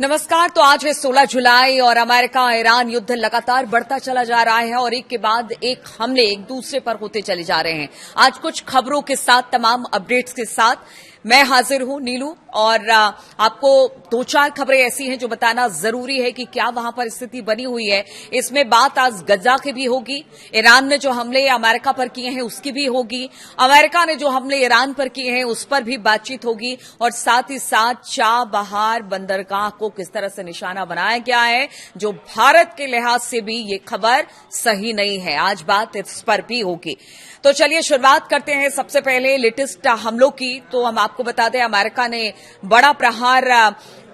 नमस्कार। तो आज है 16 जुलाई और अमेरिका ईरान युद्ध लगातार बढ़ता चला जा रहा है और एक के बाद एक हमले एक दूसरे पर होते चले जा रहे हैं। आज कुछ खबरों के साथ, तमाम अपडेट्स के साथ मैं हाजिर हूं नीलू, और आपको दो चार खबरें ऐसी हैं जो बताना जरूरी है कि क्या वहां पर स्थिति बनी हुई है। इसमें बात आज गजा की भी होगी, ईरान ने जो हमले अमेरिका पर किए हैं उसकी भी होगी, अमेरिका ने जो हमले ईरान पर किए हैं उस पर भी बातचीत होगी, और साथ ही साथ चाबहार बंदरगाह को किस तरह से निशाना बनाया गया है, जो भारत के लिहाज से भी ये खबर सही नहीं है। आज बात इस पर भी होगी। तो चलिए शुरुआत करते हैं सबसे पहले लेटेस्ट हमलों की। तो हम आपको बता दें, अमेरिका ने बड़ा प्रहार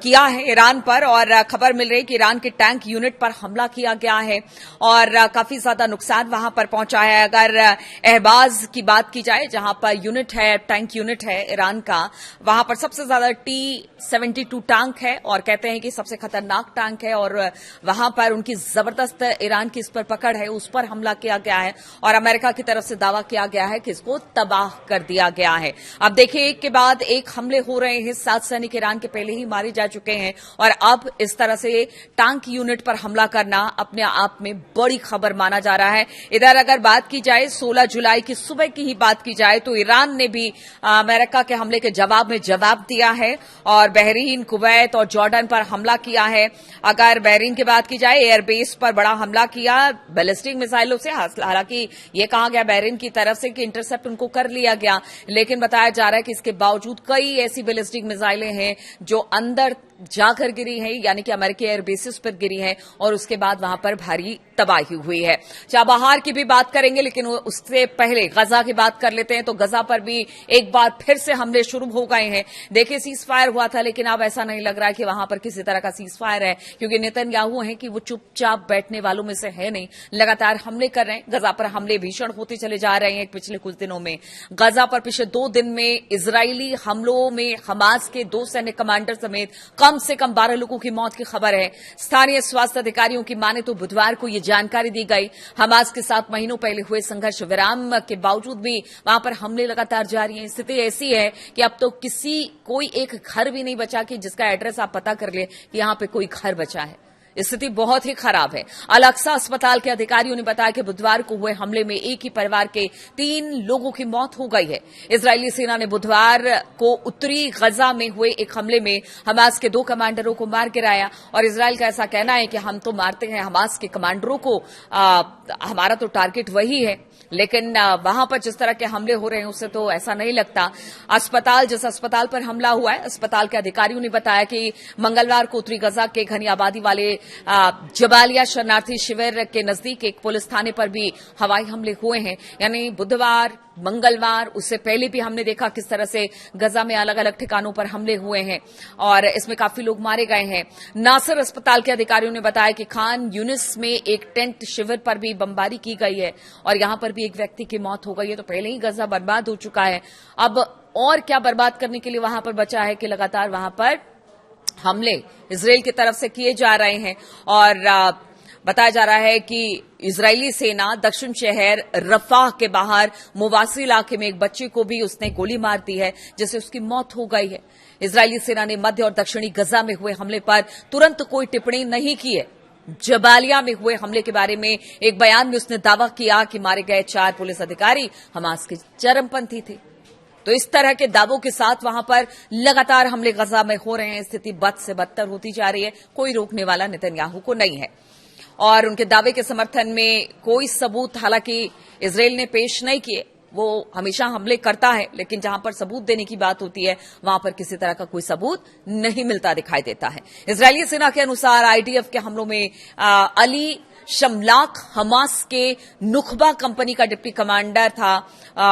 किया है ईरान पर, और खबर मिल रही है कि ईरान के टैंक यूनिट पर हमला किया गया है और काफी ज्यादा नुकसान वहां पर पहुंचा है। अगर अहबाज की बात की जाए, जहां पर यूनिट है, टैंक यूनिट है ईरान का, वहां पर सबसे ज्यादा T-72 टैंक है और कहते हैं कि सबसे खतरनाक टैंक है, और वहां पर उनकी जबरदस्त ईरान की इस पर पकड़ है, उस पर हमला किया गया है और अमेरिका की तरफ से दावा किया गया है कि इसको तबाह कर दिया गया है। अब देखिए, एक के बाद एक हमले हो रहे हैं। 7 सैनिक ईरान के पहले ही मारे जा चुके हैं और अब इस तरह से टैंक यूनिट पर हमला करना अपने आप में बड़ी खबर माना जा रहा है। इधर अगर बात की जाए 16 जुलाई की सुबह की ही बात की जाए, तो ईरान ने भी अमेरिका के हमले के जवाब में जवाब दिया है और बहरीन, कुवैत और जॉर्डन पर हमला किया है। अगर बहरीन की बात की जाए, एयरबेस पर बड़ा हमला किया बैलिस्टिक मिसाइलों से। हालांकि यह कहा गया बहरीन की तरफ से कि इंटरसेप्ट उनको कर लिया गया, लेकिन बताया जा रहा है कि इसके बावजूद कई ऐसी बैलिस्टिक मिसाइलें हैं जो अंदर जाकर गिरी है, यानी कि अमेरिकी एयरबेसिस पर गिरी है और उसके बाद वहां पर भारी तबाही हुई है। चाबहार की भी बात करेंगे, लेकिन उससे पहले गजा की बात कर लेते हैं। तो गजा पर भी एक बार फिर से हमले शुरू हो गए हैं। देखिए, सीज फायर हुआ था, लेकिन अब ऐसा नहीं लग रहा है कि वहां पर किसी तरह का सीज फायर है, क्योंकि नेतन्याहू है कि वो चुपचाप बैठने वालों में से है नहीं, लगातार हमले कर रहे हैं। गजा पर हमले भीषण होते चले जा रहे हैं पिछले कुछ दिनों में। गजा पर पिछले 2 दिन में इजरायली हमलों में हमास के 2 सैन्य कमांडर समेत कम से कम 12 लोगों की मौत की खबर है। स्थानीय स्वास्थ्य अधिकारियों की माने तो बुधवार को यह जानकारी दी गई। हमास के साथ महीनों पहले हुए संघर्ष विराम के बावजूद भी वहां पर हमले लगातार जारी हैं। स्थिति ऐसी है कि अब तो कोई एक घर भी नहीं बचा कि जिसका एड्रेस आप पता कर ले कि यहां पे कोई घर बचा है। स्थिति बहुत ही खराब है। अल-अक्सा अस्पताल के अधिकारियों ने बताया कि बुधवार को हुए हमले में एक ही परिवार के 3 लोगों की मौत हो गई है। इजरायली सेना ने बुधवार को उत्तरी गजा में हुए एक हमले में हमास के 2 कमांडरों को मार गिराया, और इजरायल का ऐसा कहना है कि हम तो मारते हैं हमास के कमांडरों को, हमारा तो टारगेट वही है। लेकिन वहां पर जिस तरह के हमले हो रहे हैं उससे तो ऐसा नहीं लगता। जिस अस्पताल पर हमला हुआ है, अस्पताल के अधिकारियों ने बताया कि मंगलवार को उत्तरी गजा के घनी आबादी वाले जबालिया शरणार्थी शिविर के नजदीक एक पुलिस थाने पर भी हवाई हमले हुए हैं। यानी बुधवार, मंगलवार, उससे पहले भी हमने देखा किस तरह से गजा में अलग अलग ठिकानों पर हमले हुए हैं और इसमें काफी लोग मारे गए हैं। नासिर अस्पताल के अधिकारियों ने बताया कि खान यूनिस में एक टेंट शिविर पर भी बमबारी की गई है और यहां पर भी एक व्यक्ति की मौत हो गई है। तो पहले ही गजा बर्बाद हो चुका है, अब और क्या बर्बाद करने के लिए वहां पर बचा है कि लगातार वहां पर हमले इजरायल की तरफ से किए जा रहे हैं। और बताया जा रहा है कि इजरायली सेना दक्षिण शहर रफाह के बाहर मुवासी इलाके में एक बच्चे को भी उसने गोली मार दी है, जिससे उसकी मौत हो गई है। इजरायली सेना ने मध्य और दक्षिणी गजा में हुए हमले पर तुरंत कोई टिप्पणी नहीं की है। जबालिया में हुए हमले के बारे में एक बयान में उसने दावा किया कि मारे गए 4 पुलिस अधिकारी हमास के चरमपंथी थे। तो इस तरह के दावों के साथ वहां पर लगातार हमले गजा में हो रहे हैं। स्थिति बद से बदतर होती जा रही है, कोई रोकने वाला नेतन्याहू को नहीं है, और उनके दावे के समर्थन में कोई सबूत हालांकि इजरायल ने पेश नहीं किए। वो हमेशा हमले करता है, लेकिन जहां पर सबूत देने की बात होती है वहां पर किसी तरह का कोई सबूत नहीं मिलता दिखाई देता है। इजरायली सेना के अनुसार आईडीएफ के हमलों में अली शमलाक हमास के नुखबा कंपनी का डिप्टी कमांडर था।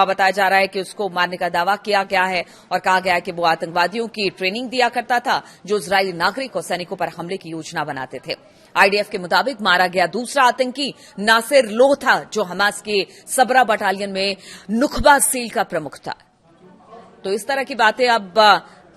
बताया जा रहा है कि उसको मारने का दावा किया गया है और कहा गया है कि वो आतंकवादियों की ट्रेनिंग दिया करता था जो इजरायली नागरिक और सैनिकों पर हमले की योजना बनाते थे। आईडीएफ के मुताबिक मारा गया दूसरा आतंकी नासिर लोह था, जो हमास के सबरा बटालियन में नुखबा सेल का प्रमुख था। तो इस तरह की बातें अब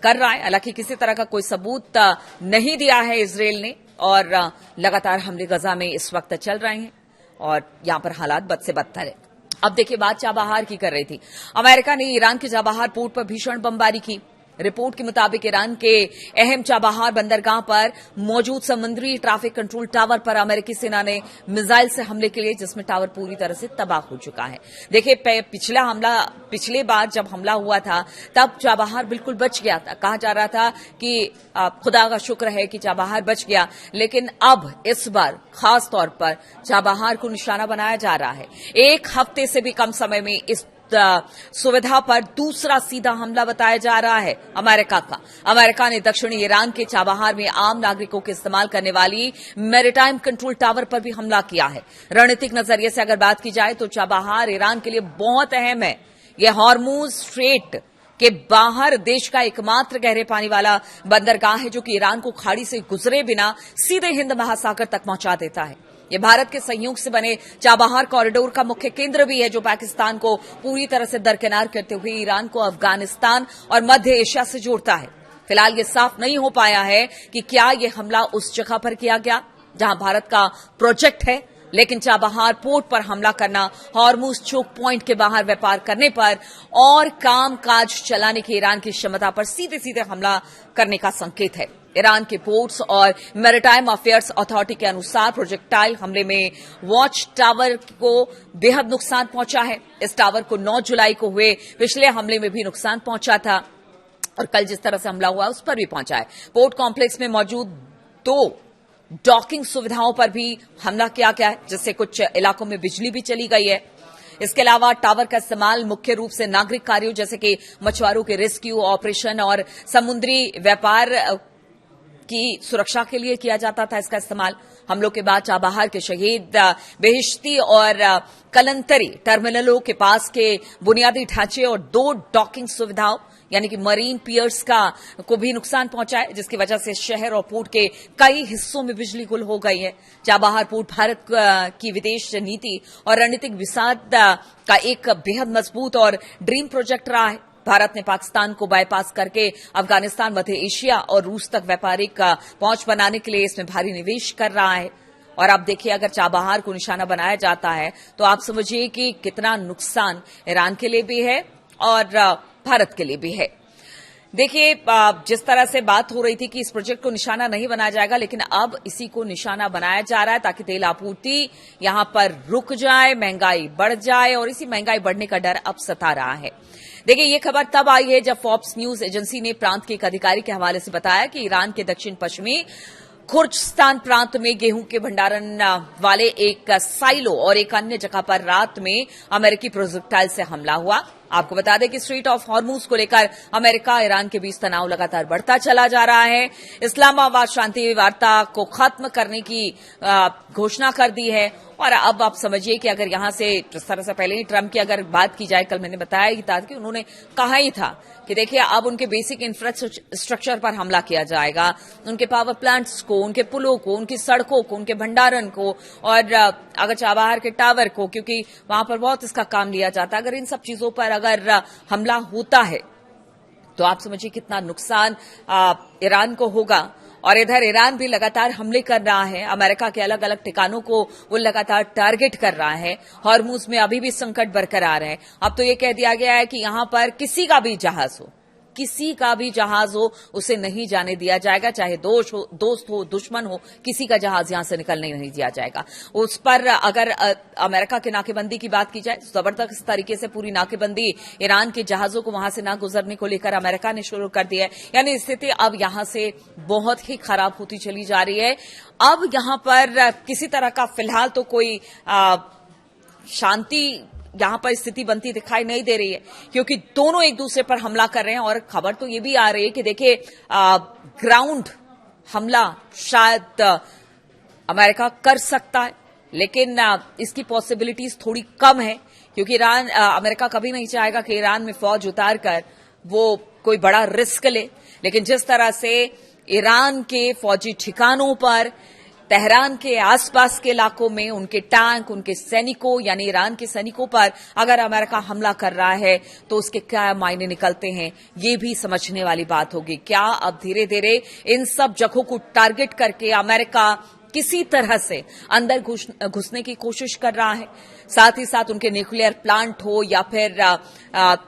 कर रहा है। हालांकि किसी तरह का कोई सबूत नहीं दिया है इजरायल ने, और लगातार हमले गजा में इस वक्त चल रहे हैं और यहां पर हालात बद से बदतर है। अब देखिए, बात चाबहार की कर रही थी। अमेरिका ने ईरान के चाबहार पोर्ट पर भीषण बमबारी की रिपोर्ट के मुताबिक ईरान के अहम चाबहार बंदरगाह पर मौजूद समुद्री ट्रैफिक कंट्रोल टावर पर अमेरिकी सेना ने मिसाइल से हमले के लिए, जिसमें टावर पूरी तरह से तबाह हो चुका है। देखिए, पिछले बार जब हमला हुआ था तब चाबहार बिल्कुल बच गया था। कहा जा रहा था कि खुदा का शुक्र है कि चाबहार बच गया, लेकिन अब इस बार खास तौर पर चाबहार को निशाना बनाया जा रहा है। एक हफ्ते से भी कम समय में इस सुविधा पर दूसरा सीधा हमला बताया जा रहा है अमेरिका का। अमेरिका ने दक्षिणी ईरान के चाबहार में आम नागरिकों के इस्तेमाल करने वाली मैरीटाइम कंट्रोल टावर पर भी हमला किया है। रणनीतिक नजरिए से अगर बात की जाए तो चाबहार ईरान के लिए बहुत अहम है। यह हॉर्मुज स्ट्रेट के बाहर देश का एकमात्र गहरे पानी वाला बंदरगाह है जो कि ईरान को खाड़ी से गुजरे बिना सीधे हिंद महासागर तक पहुंचा देता है। ये भारत के सहयोग से बने चाबहार कॉरिडोर का मुख्य केंद्र भी है, जो पाकिस्तान को पूरी तरह से दरकिनार करते हुए ईरान को अफगानिस्तान और मध्य एशिया से जोड़ता है। फिलहाल ये साफ नहीं हो पाया है कि क्या ये हमला उस जगह पर किया गया जहां भारत का प्रोजेक्ट है, लेकिन चाबहार पोर्ट पर हमला करना हॉर्मुज चोक पॉइंट के बाहर व्यापार करने पर और काम काज चलाने की ईरान की क्षमता पर सीधे सीधे हमला करने का संकेत है। ईरान के पोर्ट्स और मैरीटाइम अफेयर्स अथॉरिटी के अनुसार प्रोजेक्टाइल हमले में वॉच टावर को बेहद नुकसान पहुंचा है। इस टावर को 9 जुलाई को हुए पिछले हमले में भी नुकसान पहुंचा था और कल जिस तरह से हमला हुआ उस पर भी पहुंचा है। पोर्ट कॉम्प्लेक्स में मौजूद 2 डॉकिंग सुविधाओं पर भी हमला किया गया है, जिससे कुछ इलाकों में बिजली भी चली गई है। इसके अलावा टावर का इस्तेमाल मुख्य रूप से नागरिक कार्यों जैसे कि मछुआरों के रेस्क्यू ऑपरेशन और समुद्री व्यापार की सुरक्षा के लिए किया जाता था। इसका इस्तेमाल हमलों के बाद चाबहार के शहीद बेहिश्ती और कलंतरी टर्मिनलों के पास के बुनियादी ढांचे और 2 डॉकिंग सुविधाओं यानी कि मरीन पियर्स को भी नुकसान पहुंचा है, जिसकी वजह से शहर और पोर्ट के कई हिस्सों में बिजली गुल हो गई है। चाबहार पोर्ट भारत की विदेश नीति और रणनीतिक विसाध का एक बेहद मजबूत और ड्रीम प्रोजेक्ट रहा है। भारत ने पाकिस्तान को बाईपास करके अफगानिस्तान, मध्य एशिया और रूस तक व्यापारिक पहुंच बनाने के लिए इसमें भारी निवेश कर रहा है। और अब देखिए, अगर चाबहार को निशाना बनाया जाता है तो आप समझिए कि कितना नुकसान ईरान के लिए भी है और भारत के लिए भी है। देखिए, जिस तरह से बात हो रही थी कि इस प्रोजेक्ट को निशाना नहीं बनाया जाएगा, लेकिन अब इसी को निशाना बनाया जा रहा है ताकि तेल आपूर्ति यहां पर रुक जाए, महंगाई बढ़ जाए और इसी महंगाई बढ़ने का डर अब सता रहा है। देखिए, ये खबर तब आई है जब फॉक्स न्यूज एजेंसी ने प्रांत के एक अधिकारी के हवाले से बताया कि ईरान के दक्षिण पश्चिमी खुर्जिस्तान प्रांत में गेहूं के भंडारण वाले एक साइलो और एक अन्य जगह पर रात में अमेरिकी प्रोजेक्टाइल से हमला हुआ। आपको बता दें कि स्ट्रेट ऑफ हॉर्मुज को लेकर अमेरिका ईरान के बीच तनाव लगातार बढ़ता चला जा रहा है। इस्लामाबाद शांति वार्ता को खत्म करने की घोषणा कर दी है और अब आप समझिए कि अगर यहां से जिस तरह से पहले ही ट्रंप की अगर बात की जाए, कल मैंने बताया ही था कि उन्होंने कहा ही था कि देखिए, अब उनके बेसिक इंफ्रास्ट्रक्चर पर हमला किया जाएगा, उनके पावर प्लांट्स को, उनके पुलों को, उनकी सड़कों को, उनके भंडारण को और अगर चाबहार के टावर को, क्योंकि वहां पर बहुत इसका काम लिया जाता है। अगर इन सब चीजों पर अगर हमला होता है तो आप समझिए कितना नुकसान ईरान को होगा। और इधर ईरान भी लगातार हमले कर रहा है, अमेरिका के अलग अलग ठिकानों को वो लगातार टारगेट कर रहा है। हॉर्मुज में अभी भी संकट बरकरार है। अब तो ये कह दिया गया है कि यहां पर किसी का भी जहाज हो उसे नहीं जाने दिया जाएगा, चाहे दोस्त हो दुश्मन हो, किसी का जहाज यहां से निकलने नहीं दिया जाएगा। उस पर अगर अमेरिका के नाकेबंदी की बात की जाए तो जबरदस्त तरीके से पूरी नाकेबंदी ईरान के जहाजों को वहां से ना गुजरने को लेकर अमेरिका ने शुरू कर दिया है। यानी स्थिति अब यहां से बहुत ही खराब होती चली जा रही है। अब यहां पर किसी तरह का फिलहाल तो कोई शांति यहां पर स्थिति बनती दिखाई नहीं दे रही है, क्योंकि दोनों एक दूसरे पर हमला कर रहे हैं। और खबर तो ये भी आ रही है कि देखिए, ग्राउंड हमला शायद अमेरिका कर सकता है, लेकिन इसकी पॉसिबिलिटीज थोड़ी कम है, क्योंकि अमेरिका कभी नहीं चाहेगा कि ईरान में फौज उतारकर वो कोई बड़ा रिस्क ले। लेकिन जिस तरह से ईरान के फौजी ठिकानों पर, तेहरान के आसपास के इलाकों में उनके टैंक, उनके सैनिकों यानी ईरान के सैनिकों पर अगर अमेरिका हमला कर रहा है तो उसके क्या मायने निकलते हैं, ये भी समझने वाली बात होगी। क्या अब धीरे धीरे इन सब जगहों को टारगेट करके अमेरिका किसी तरह से अंदर घुसने की कोशिश कर रहा है? साथ ही साथ उनके न्यूक्लियर प्लांट हो या फिर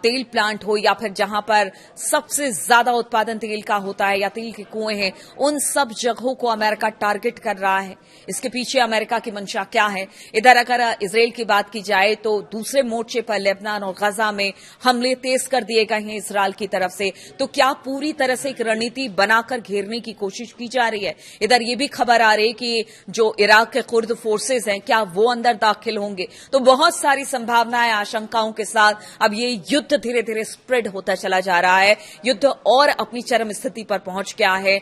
तेल प्लांट हो या फिर जहां पर सबसे ज्यादा उत्पादन तेल का होता है या तेल के कुएं हैं, उन सब जगहों को अमेरिका टारगेट कर रहा है। इसके पीछे अमेरिका की मंशा क्या है? इधर अगर इजराइल की बात की जाए तो दूसरे मोर्चे पर लेबनान और गजा में हमले तेज कर दिए गए हैं इजराइल की तरफ से। तो क्या पूरी तरह से एक रणनीति बनाकर घेरने की कोशिश की जा रही है? इधर ये भी खबर आ रही है कि जो इराक के कुर्द फोर्सेस हैं, क्या वो अंदर दाखिल होंगे? तो बहुत सारी संभावनाएं, आशंकाओं के साथ अब ये युद्ध धीरे धीरे स्प्रेड होता चला जा रहा है। युद्ध और अपनी चरम स्थिति पर पहुंच गया है।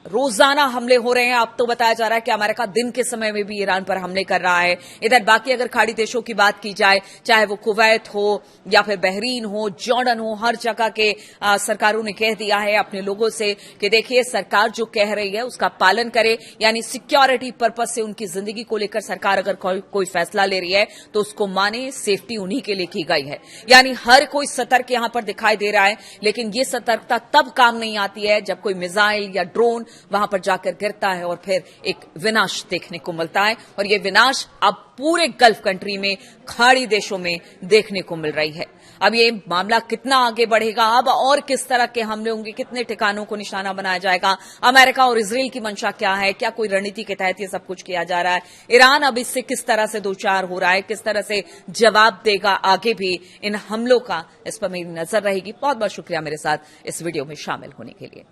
रोजाना हमले हो रहे हैं। अब तो बताया जा रहा है कि अमेरिका दिन के समय में भी ईरान पर हमले कर रहा है। इधर बाकी अगर खाड़ी देशों की बात की जाए, चाहे वो कुवैत हो या फिर बहरीन हो, जॉर्डन हो, हर जगह के सरकारों ने कह दिया है अपने लोगों से कि देखिए, सरकार जो कह रही है उसका पालन करे। यानी सिक्योरिटी पर्पज से उनकी जिंदगी को लेकर सरकार अगर कोई फैसला ले रही है तो उसको माने, सेफ्टी उन्हीं के लिए की गई है। यानी हर कोई सतर्क यहां पर दिखाई दे रहा है। लेकिन ये सतर्कता तब काम नहीं आती है जब कोई मिसाइल या ड्रोन वहां पर जाकर गिरता है और फिर एक विनाश देखने को मिलता है। और ये विनाश अब पूरे गल्फ कंट्री में, खाड़ी देशों में देखने को मिल रही है। अब ये मामला कितना आगे बढ़ेगा, अब और किस तरह के हमले होंगे, कितने ठिकानों को निशाना बनाया जाएगा, अमेरिका और इजराइल की मंशा क्या है, क्या कोई रणनीति के तहत ये सब कुछ किया जा रहा है, ईरान अब इससे किस तरह से दो चार हो रहा है, किस तरह से जवाब देगा आगे भी इन हमलों का, इस पर मेरी नजर रहेगी। बहुत बहुत शुक्रिया मेरे साथ इस वीडियो में शामिल होने के लिए।